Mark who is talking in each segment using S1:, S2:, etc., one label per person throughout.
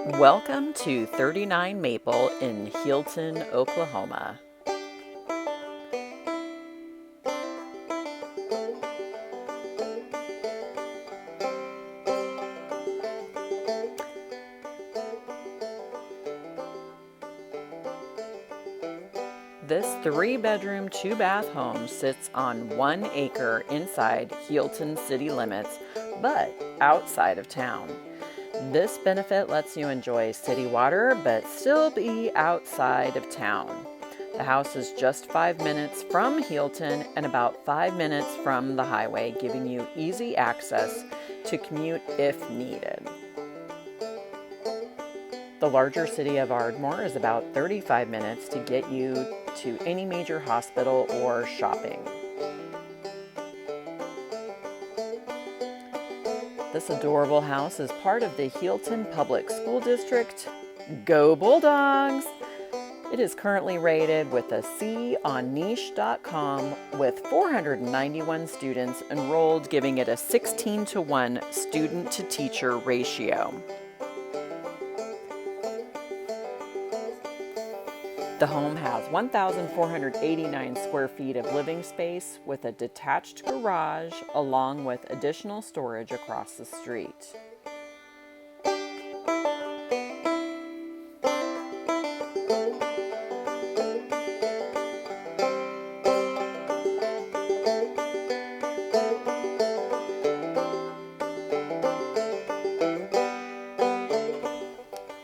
S1: Welcome to 39 Maple in Healdton, Oklahoma. This 3-bedroom, 2-bath home sits on 1 acre inside Healdton city limits, but outside of town. This benefit lets you enjoy city water, but still be outside of town. The house is just 5 minutes from Healdton and about 5 minutes from the highway, giving you easy access to commute if needed. The larger city of Ardmore is about 35 minutes to get you to any major hospital or shopping. This adorable house is part of the Healdton Public School District. Go Bulldogs! It is currently rated with a C on niche.com with 491 students enrolled, giving it a 16-to-1 student-to-teacher ratio. The home has 1,489 square feet of living space with a detached garage along with additional storage across the street.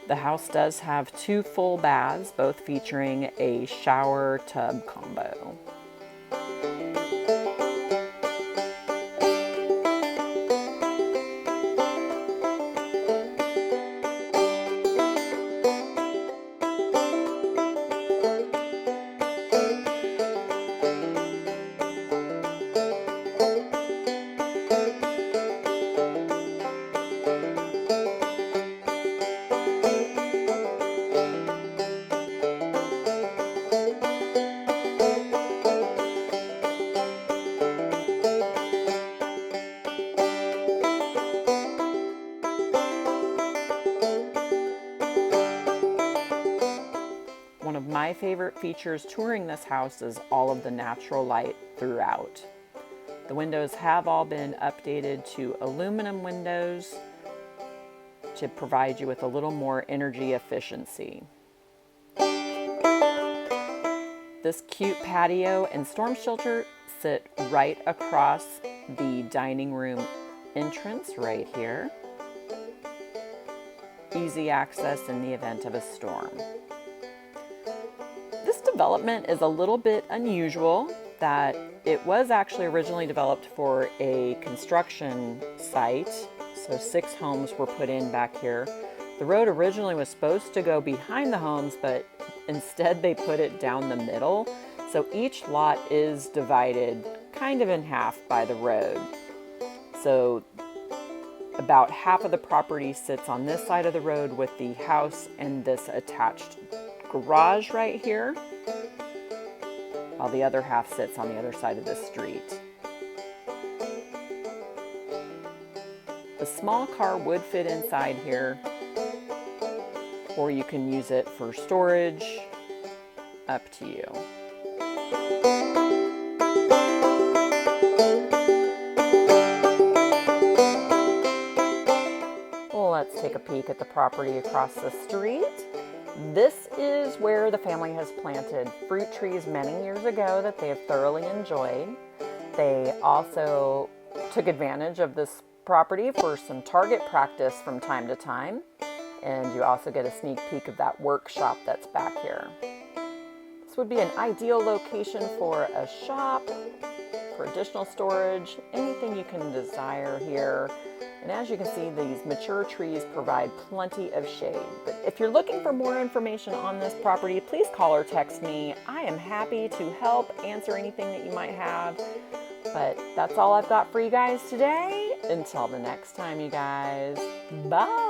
S1: The house does have 2 full baths, both featuring a shower tub combo. One of my favorite features touring this house is all of the natural light throughout. The windows have all been updated to aluminum windows to provide you with a little more energy efficiency. This cute patio and storm shelter sit right across the dining room entrance right here. Easy access in the event of a storm. This development is a little bit unusual that it was actually originally developed for a construction site. So 6 homes were put in back here. The road originally was supposed to go behind the homes, but instead they put it down the middle. So each lot is divided kind of in half by the road. So about half of the property sits on this side of the road with the house and this attached garage right here, while the other half sits on the other side of the street. The small car would fit inside here, or you can use it for storage, up to you. Let's take a peek at the property across the street. This is where the family has planted fruit trees many years ago that they have thoroughly enjoyed. They also took advantage of this property for some target practice from time to time. And you also get a sneak peek of that workshop that's back here. This would be an ideal location for a shop, for additional storage, anything you can desire here. And as you can see, these mature trees provide plenty of shade. But if you're looking for more information on this property, please call or text me. I am happy to help answer anything that you might have. But that's all I've got for you guys today. Until the next time, you guys. Bye.